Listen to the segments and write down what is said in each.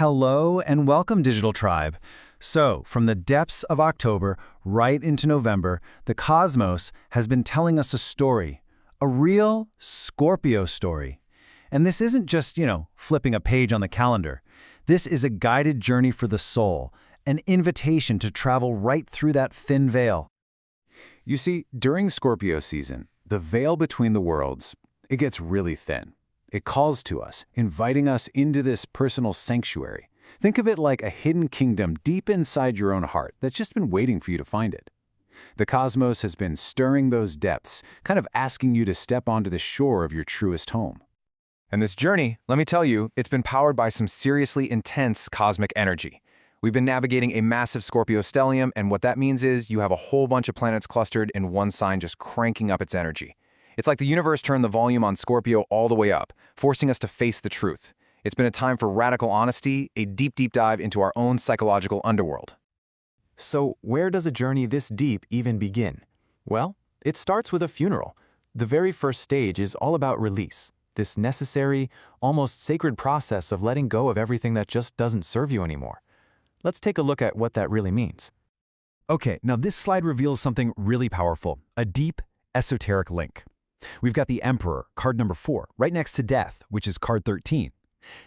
Hello and welcome, Digital Tribe. So, from the depths of October right into November, the cosmos has been telling us a story, a real Scorpio story. And this isn't just, flipping a page on the calendar. This is a guided journey for the soul, an invitation to travel right through that thin veil. You see, during Scorpio season, the veil between the worlds, it gets really thin. It calls to us, inviting us into this personal sanctuary. Think of it like a hidden kingdom deep inside your own heart that's just been waiting for you to find it. The cosmos has been stirring those depths, kind of asking you to step onto the shore of your truest home. And this journey, let me tell you, it's been powered by some seriously intense cosmic energy. We've been navigating a massive Scorpio stellium, and what that means is you have a whole bunch of planets clustered in one sign just cranking up its energy. It's like the universe turned the volume on Scorpio all the way up, forcing us to face the truth. It's been a time for radical honesty, a deep dive into our own psychological underworld. So where does a journey this deep even begin? Well, it starts with a funeral. The very first stage is all about release, this necessary, almost sacred process of letting go of everything that just doesn't serve you anymore. Let's take a look at what that really means. Okay, now this slide reveals something really powerful, a deep, esoteric link. We've got the Emperor, card number 4, right next to Death, which is card 13.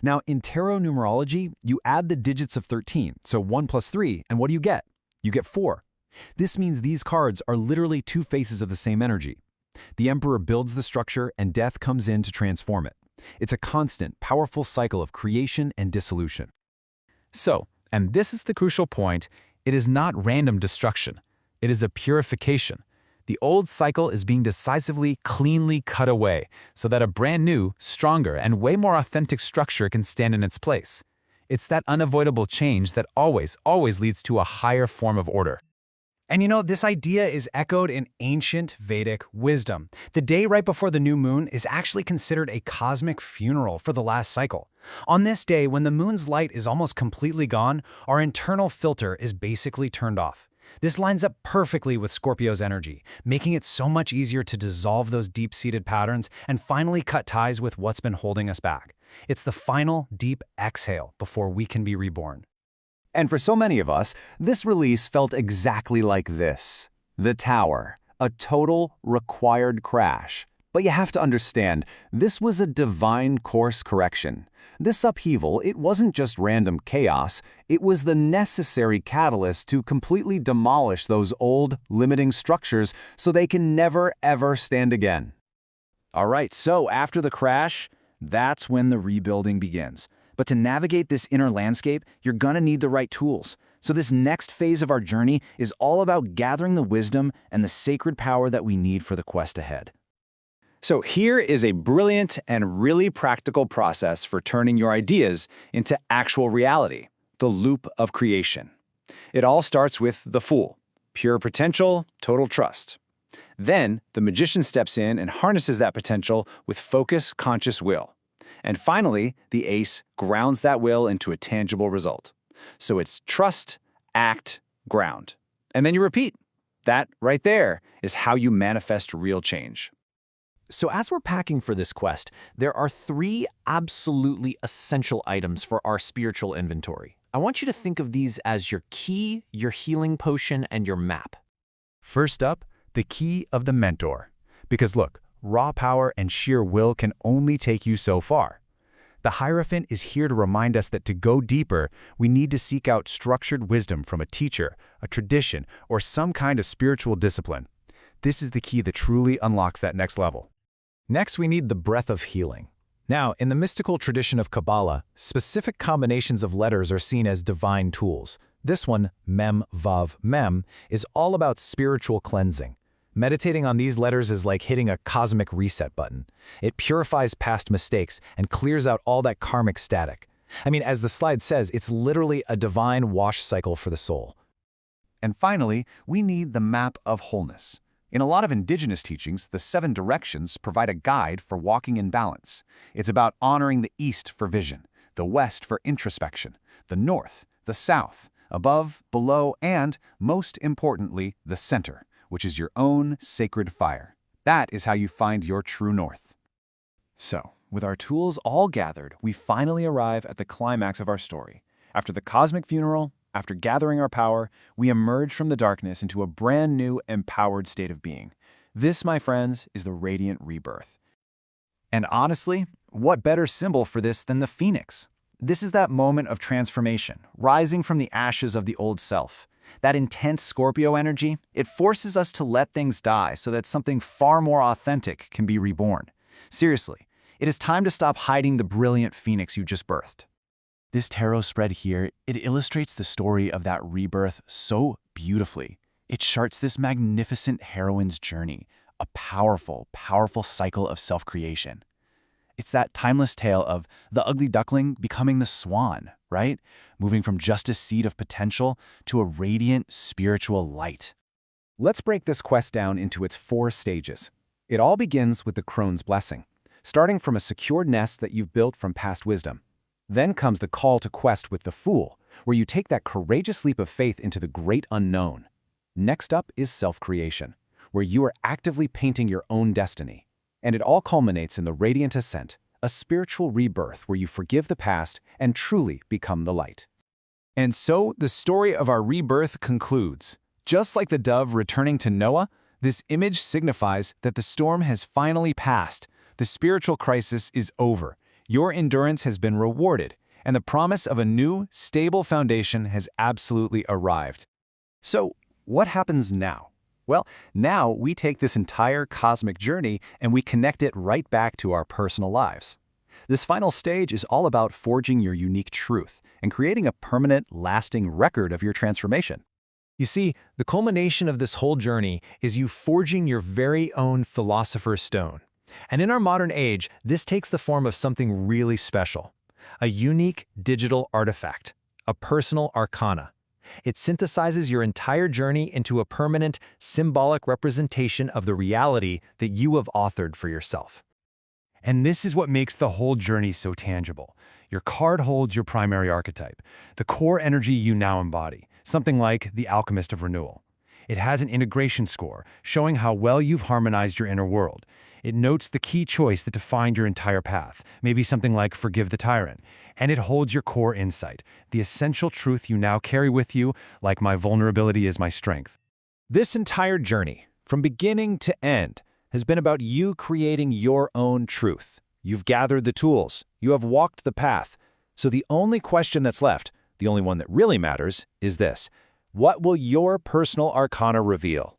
Now, in tarot numerology, you add the digits of 13, so 1 plus 3, and what do you get? You get 4. This means these cards are literally two faces of the same energy. The Emperor builds the structure, and Death comes in to transform it. It's a constant, powerful cycle of creation and dissolution. So, and this is the crucial point, it is not random destruction. It is a purification. The old cycle is being decisively, cleanly cut away so that a brand new, stronger, and way more authentic structure can stand in its place. It's that unavoidable change that always leads to a higher form of order. And this idea is echoed in ancient Vedic wisdom. The day right before the new moon is actually considered a cosmic funeral for the last cycle. On this day, when the moon's light is almost completely gone, our internal filter is basically turned off. This lines up perfectly with Scorpio's energy, making it so much easier to dissolve those deep-seated patterns and finally cut ties with what's been holding us back. It's the final, deep exhale before we can be reborn. And for so many of us, this release felt exactly like this. The Tower, a total required crash. But you have to understand, this was a divine course correction. This upheaval, it wasn't just random chaos, it was the necessary catalyst to completely demolish those old, limiting structures so they can never, ever stand again. All right, so after the crash, that's when the rebuilding begins. But to navigate this inner landscape, you're gonna need the right tools. So this next phase of our journey is all about gathering the wisdom and the sacred power that we need for the quest ahead. So here is a brilliant and really practical process for turning your ideas into actual reality, the loop of creation. It all starts with the Fool, pure potential, total trust. Then the Magician steps in and harnesses that potential with focus, conscious will. And finally, the Ace grounds that will into a tangible result. So it's trust, act, ground. And then you repeat. That right there is how you manifest real change. So as we're packing for this quest, there are 3 absolutely essential items for our spiritual inventory. I want you to think of these as your key, your healing potion, and your map. First up, the key of the Mentor. Because look, raw power and sheer will can only take you so far. The Hierophant is here to remind us that to go deeper, we need to seek out structured wisdom from a teacher, a tradition, or some kind of spiritual discipline. This is the key that truly unlocks that next level. Next, we need the breath of healing. Now, in the mystical tradition of Kabbalah, specific combinations of letters are seen as divine tools. This one, Mem, Vav, Mem, is all about spiritual cleansing. Meditating on these letters is like hitting a cosmic reset button. It purifies past mistakes and clears out all that karmic static. I mean, as the slide says, it's literally a divine wash cycle for the soul. And finally, we need the map of wholeness. In a lot of indigenous teachings, the 7 directions provide a guide for walking in balance. It's about honoring the east for vision, the west for introspection, the north, the south, above, below, and, most importantly, the center, which is your own sacred fire. That is how you find your true north. So, with our tools all gathered, we finally arrive at the climax of our story. After the cosmic funeral, after gathering our power, we emerge from the darkness into a brand new, empowered state of being. This, my friends, is the radiant rebirth. And honestly, what better symbol for this than the phoenix? This is that moment of transformation, rising from the ashes of the old self. That intense Scorpio energy, it forces us to let things die so that something far more authentic can be reborn. Seriously, it is time to stop hiding the brilliant phoenix you just birthed. This tarot spread here, it illustrates the story of that rebirth so beautifully. It charts this magnificent heroine's journey, a powerful, powerful cycle of self-creation. It's that timeless tale of the ugly duckling becoming the swan, right? Moving from just a seed of potential to a radiant spiritual light. Let's break this quest down into its 4 stages. It all begins with the crone's blessing, starting from a secured nest that you've built from past wisdom. Then comes the call to quest with the Fool, where you take that courageous leap of faith into the great unknown. Next up is self-creation, where you are actively painting your own destiny. And it all culminates in the radiant ascent, a spiritual rebirth where you forgive the past and truly become the light. And so the story of our rebirth concludes. Just like the dove returning to Noah, this image signifies that the storm has finally passed. The spiritual crisis is over. Your endurance has been rewarded, and the promise of a new, stable foundation has absolutely arrived. So, what happens now? Well, now we take this entire cosmic journey and we connect it right back to our personal lives. This final stage is all about forging your unique truth and creating a permanent, lasting record of your transformation. You see, the culmination of this whole journey is you forging your very own philosopher's stone. And in our modern age, this takes the form of something really special. A unique digital artifact, a personal arcana. It synthesizes your entire journey into a permanent, symbolic representation of the reality that you have authored for yourself. And this is what makes the whole journey so tangible. Your card holds your primary archetype, the core energy you now embody, something like the Alchemist of Renewal. It has an integration score, showing how well you've harmonized your inner world. It notes the key choice that defined your entire path, maybe something like forgive the tyrant. And it holds your core insight, the essential truth you now carry with you, like my vulnerability is my strength. This entire journey, from beginning to end, has been about you creating your own truth. You've gathered the tools, you have walked the path. So the only question that's left, the only one that really matters, is this: what will your personal arcana reveal?